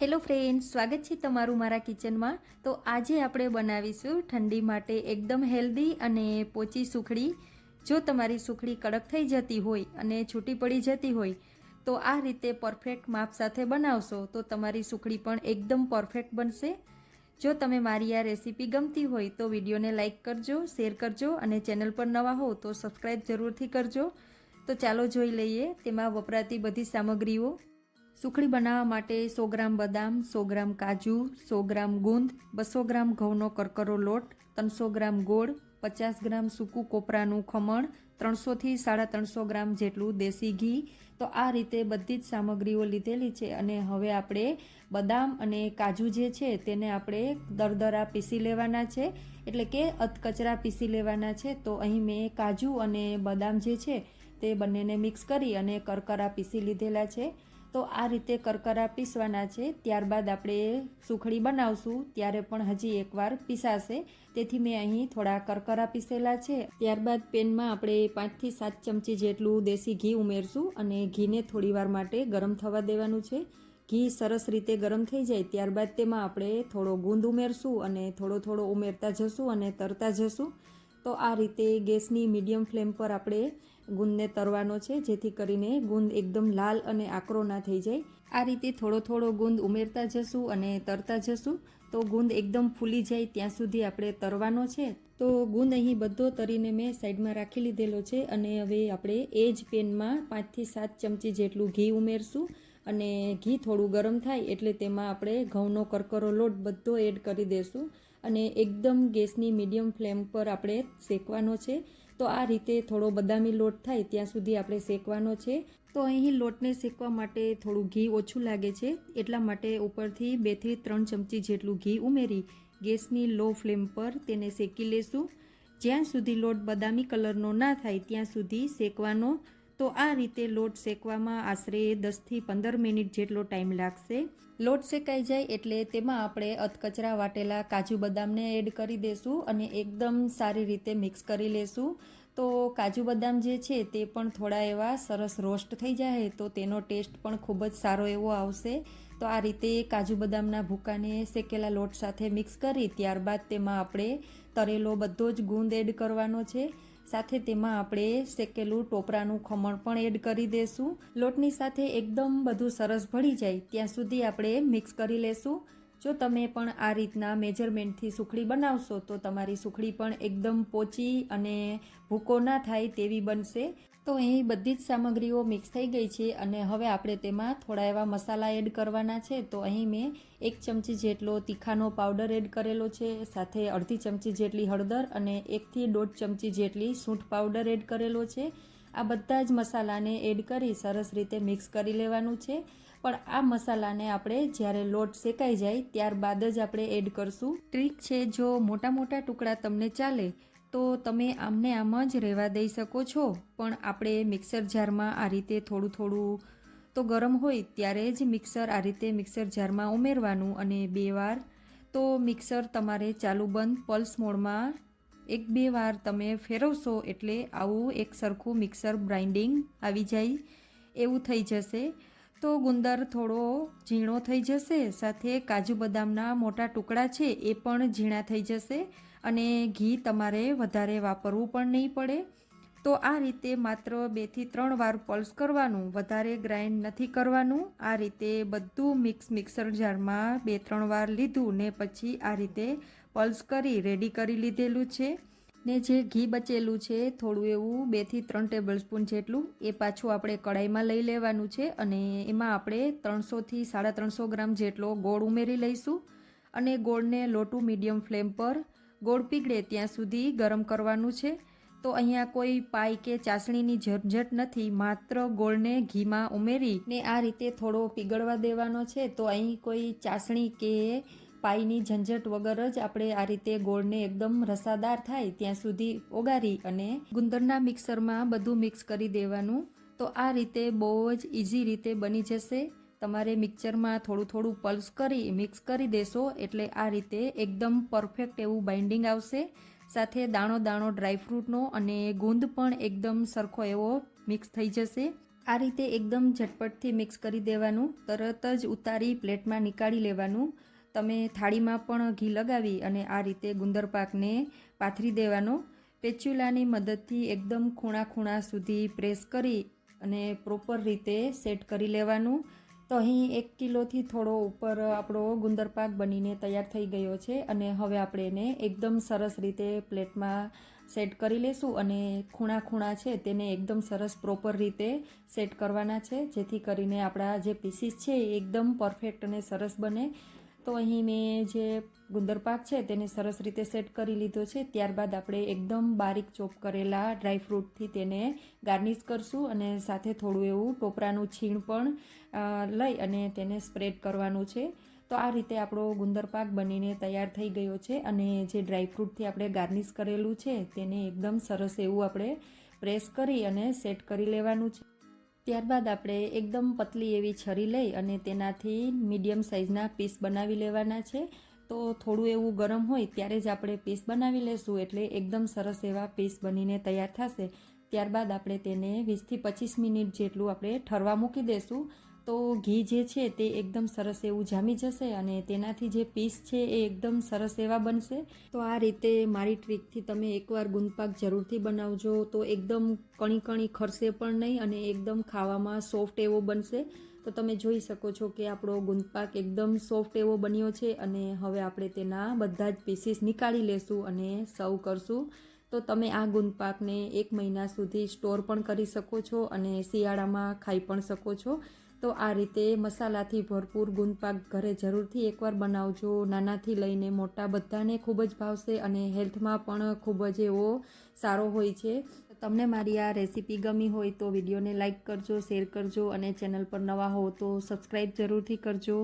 Hello friends, સ્વાગત છે તમારું મારા કિચનમાં। તો આજે આપણે બનાવીશું ઠંડી માટે એકદમ હેલ્ધી અને પોચી સુખડી। જો તમારી સુખડી કડક થઈ જતી હોય અને છૂટી પડી જતી હોય તો આ રીતે પરફેક્ટ માપ સાથે બનાવશો તો તમારી સુખડી પણ એકદમ પરફેક્ટ બનશે। જો તમે મારી આ રેસીપી ગમતી હોય તો વિડીયોને લાઇક કરજો, શેર કરજો અને ચેનલ પર નવા હો તો સબસ્ક્રાઈબ જરૂરથી કરજો। તો ચાલો જોઈ લઈએ તેમાં વપરાતી બધી સામગ્રીઓ। સુખડી બનાવવા માટે 100 ગ્રામ બદામ, 100 ગ્રામ કાજુ, 100 ગ્રામ ગુંદ, 200 ગ્રામ ઘઉંનો કરકરો લોટ, 300 ગ્રામ ગોળ, 50 ગ્રામ સૂકું કોપરાનું ખમણ, 300 થી 350 ગ્રામ જેટલું દેશી ઘી। તો આ રીતે બધી જ સામગ્રીઓ લીધેલી છે અને હવે આપણે બદામ અને કાજુ જે છે તેને આપણે દરદરા પીસી લેવાના છે, એટલે કે અધકચરા પીસી લેવાના છે। તો અહીં મેં કાજુ અને બદામ જે છે તે બંનેને મિક્સ કરી અને કરકરા પીસી લીધેલા છે। તો આ રીતે કરકરા પીસવાના છે, ત્યારબાદ આપણે સુખડી બનાવશું ત્યારે પણ હજી એકવાર પીસાશે, તેથી મેં અહીં થોડા કરકરા પીસેલા છે। ત્યારબાદ પેનમાં આપણે 5 થી 7 ચમચી જેટલું દેશી ઘી ઉમેરશું અને ઘીને થોડીવાર માટે ગરમ થવા દેવાનું છે। ઘી સરસ રીતે ગરમ થઈ જાય ત્યારબાદ તેમાં આપણે થોડો ગુંદ ઉમેરશું અને થોડો ઉમેરતા જશું અને તરતા જશું। તો આ રીતે ગેસની મીડિયમ ફ્લેમ પર આપણે ગુંદને તરવાનો છે, જેથી કરીને ગુંદ એકદમ લાલ અને આકરો ના થઈ જાય। આ રીતે થોડો ગુંદ ઉમેરતા જશું અને તરતા જશું। તો ગુંદ એકદમ ફૂલી જાય ત્યાં સુધી આપણે તરવાનો છે। તો ગુંદ અહીં બધો તરીને મેં સાઈડમાં રાખી લીધેલો છે અને હવે આપણે એ જ પેનમાં 5 થી 7 ચમચી જેટલું ઘી ઉમેરશું અને ઘી થોડું ગરમ થાય એટલે તેમાં આપણે ઘઉંનો કરકરો લોટ બધો એડ કરી દઈશું અને એકદમ ગેસની મીડિયમ ફ્લેમ પર આપણે શેકવાનો છે। તો આ રીતે થોડો બદામી લોટ થાય ત્યાં સુધી આપણે શેકવાનો છે। તો અહીં લોટને શેકવા માટે થોડું ઘી ઓછું લાગે છે, એટલા માટે ઉપરથી 2 થી 3 ચમચી જેટલું ઘી ઉમેરી ગેસની લો ફ્લેમ પર તેને શેકી લેશું, જ્યાં સુધી લોટ બદામી કલરનો ના થાય ત્યાં સુધી શેકવાનો। તો આ રીતે લોટ શેકવામાં આશરે 10 થી 15 મિનિટ જેટલો ટાઈમ લાગશે। લોટ શેકાઈ જાય એટલે તેમાં આપણે અધકચરા વાટેલા કાજુ બદામને એડ કરી દેશું અને એકદમ સારી રીતે મિક્સ કરી લેશું। તો કાજુ બદામ જે છે તે પણ થોડા એવા સરસ રોસ્ટ થઈ જાય તો તેનો ટેસ્ટ પણ ખૂબ જ સારો એવો આવશે। તો આ રીતે કાજુ બદામના ભૂકાને શેકેલા લોટ સાથે મિક્સ કરી ત્યારબાદ તેમાં આપણે તરેલો બધો જ ગુંદ એડ કરવાનો છે, સાથે તેમાં આપણે શેકેલું ટોપરાનું ખમણ પણ એડ કરી દેશું। લોટની સાથે એકદમ બધું સરસ ભળી જાય ત્યાં સુધી આપણે મિક્સ કરી લેશું। જો તમે પણ આ રીતના મેજરમેન્ટથી સુખડી બનાવશો તો તમારી સુખડી પણ એકદમ પોચી અને ભૂકો ના થાય તેવી બનશે। તો અહીં બધી જ સામગ્રીઓ મિક્સ થઈ ગઈ છે અને હવે આપણે તેમાં થોડા એવા મસાલા એડ કરવાના છે। તો અહીં મેં 1 ચમચી જેટલો તીખાનો પાવડર એડ કરેલો છે, સાથે અડધી ચમચી જેટલી હળદર અને 1 થી 1.5 ચમચી જેટલી સૂંઠ પાવડર એડ કરેલો છે। આ બધા જ મસાલાને એડ કરી સરસ રીતે મિક્સ કરી લેવાનું છે, પણ આ મસાલાને આપણે જ્યારે લોટ શેકાઈ જાય ત્યારબાદ જ આપણે એડ કરશું। ટ્રીક છે, જો મોટા ટુકડા તમને ચાલે તો તમે આમને આમ જ રહેવા દઈ શકો છો, પણ આપણે મિક્સર જારમાં આ રીતે થોડું તો ગરમ હોય ત્યારે જ મિક્સર આ રીતે મિક્સર જારમાં ઉમેરવાનું અને 2 વાર તો મિક્સર તમારે ચાલુ બંધ પલ્સ મોડમાં 1-2 વાર તમે ફેરવશો એટલે આવું એક સરખું મિક્સર ગ્રાઇન્ડિંગ આવી જાય એવું થઈ જશે। તો ગુંદર થોડો ઝીણો થઈ જશે, સાથે કાજુ બદામના મોટા ટુકડા છે એ પણ ઝીણા થઈ જશે અને ઘી તમારે વધારે વાપરવું પણ નહીં પડે। તો આ રીતે માત્ર 2 થી 3 વાર પલ્સ કરવાનું, વધારે ગ્રાઇન્ડ નથી કરવાનું। આ રીતે બધું મિક્સર જારમાં 2-3 વાર લીધું ને પછી આ રીતે પલ્સ કરી રેડી કરી લીધેલું છે ને જે ઘી બચેલું છે થોડું એવું 2 થી 3 ટેબલ સ્પૂન જેટલું એ પાછું આપણે કડાઈમાં લઈ લેવાનું છે અને એમાં આપણે 300 થી 350 ગ્રામ જેટલો ગોળ ઉમેરી લઈશું અને ગોળને લો ટુ મીડિયમ ફ્લેમ પર ગોળ પીગળે ત્યાં સુધી ગરમ કરવાનું છે। તો અહીંયા કોઈ પાઈ કે ચાસણીની ઝંઝટ નથી, માત્ર ગોળને ઘીમાં ઉમેરી ને આ રીતે થોડો પીગળવા દેવાનો છે। તો અહીં કોઈ ચાસણી કે પાઈની ઝંઝટ વગર જ આપણે આ રીતે ગોળને એકદમ રસાદાર થાય ત્યાં સુધી ઓગાળી અને ગુંદરના મિક્સરમાં બધું મિક્સ કરી દેવાનું। તો આ રીતે બહુ જ ઇઝી રીતે બની જશે। તમારે મિક્સરમાં થોડું પલ્સ કરી મિક્સ કરી દેશો એટલે આ રીતે એકદમ પરફેક્ટ એવું બાઇન્ડિંગ આવશે, સાથે દાણો ડ્રાયફ્રૂટનો અને ગુંદ પણ એકદમ સરખો એવો મિક્સ થઈ જશે। આ રીતે એકદમ ઝટપટથી મિક્સ કરી દેવાનું, તરત જ ઉતારી પ્લેટમાં નીકાળી લેવાનું. તમે થાળીમાં પણ ઘી લગાવી અને આ રીતે ગુંદર પાકને પાથરી દેવાનો. પેચ્યુલાની મદદથી એકદમ ખૂણા સુધી પ્રેસ કરી અને પ્રોપર રીતે સેટ કરી લેવાનું. તો અહીં 1 કિલોથી થોડો ઉપર આપણો ગુંદર પાક બનીને તૈયાર થઈ ગયો છે અને હવે આપણે એને એકદમ સરસ રીતે પ્લેટમાં સેટ કરી લેશું અને ખૂણા છે તેને એકદમ સરસ પ્રોપર રીતે સેટ કરવાના છે, જેથી કરીને આપણા જે પીસીસ છે એ એકદમ પરફેક્ટ અને સરસ બને. તો અહીં મેં જે ગુંદર પાક છે તેને સરસ રીતે સેટ કરી લીધો છે. ત્યારબાદ આપણે એકદમ બારીક ચોપ કરેલા ડ્રાયફ્રૂટથી તેને ગાર્નિશ કરશું અને સાથે થોડું એવું ટોપરાનું છીણ પણ લઈ અને તેને સ્પ્રેડ કરવાનું છે. તો આ રીતે આપણો ગુંદર પાક બનીને તૈયાર થઈ ગયો છે અને જે ડ્રાયફ્રૂટથી આપણે ગાર્નિશ કરેલું છે તેને એકદમ સરસ એવું આપણે પ્રેસ કરી અને સેટ કરી લેવાનું છે. ત્યારબાદ આપણે એકદમ પતલી એવી છરી લઈ અને તેનાથી મીડિયમ સાઇઝના પીસ બનાવી લેવાના છે. તો થોડું એવું ગરમ હોય ત્યારે જ આપણે પીસ બનાવી લેશું, એટલે એકદમ સરસ એવા પીસ બનીને તૈયાર થશે. ત્યારબાદ આપણે તેને 20થી 25 મિનિટ જેટલું આપણે ઠરવા મૂકી દઈશું. તો ઘી જે છે તે એકદમ સરસ એવું જામી જશે અને તેનાથી જે પીસ છે એ એકદમ સરસ એવા બનશે. તો આ રીતે મારી ટ્રીકથી તમે એકવાર ગુંદપાક જરૂરથી બનાવજો, તો એકદમ કણી ખરશે પણ નહીં અને એકદમ ખાવામાં સોફ્ટ એવો બનશે. તો તમે જોઈ શકો છો કે આપણો ગુંદપાક એકદમ સોફ્ટ એવો બન્યો છે અને હવે આપણે તેના બધા જ પીસીસ નીકાળી લેશું અને સર્વ કરશું. તો તમે આ ગુંદપાકને 1 મહિના સુધી સ્ટોર પણ કરી શકો છો અને શિયાળામાં ખાઈ પણ શકો છો. તો આ રીતે મસાલાથી ભરપૂર ગુંદપાક ઘરે જરૂરથી એકવાર બનાવજો. નાનાથી લઈને મોટા બધાને ખૂબ જ ભાવશે અને હેલ્થમાં પણ ખૂબ જ એવો સારો હોય છે. તમને મારી આ રેસીપી ગમી હોય તો વિડીયોને લાઇક કરજો, શેર કરજો અને ચેનલ પર નવા હો તો સબસ્ક્રાઈબ જરૂરથી કરજો.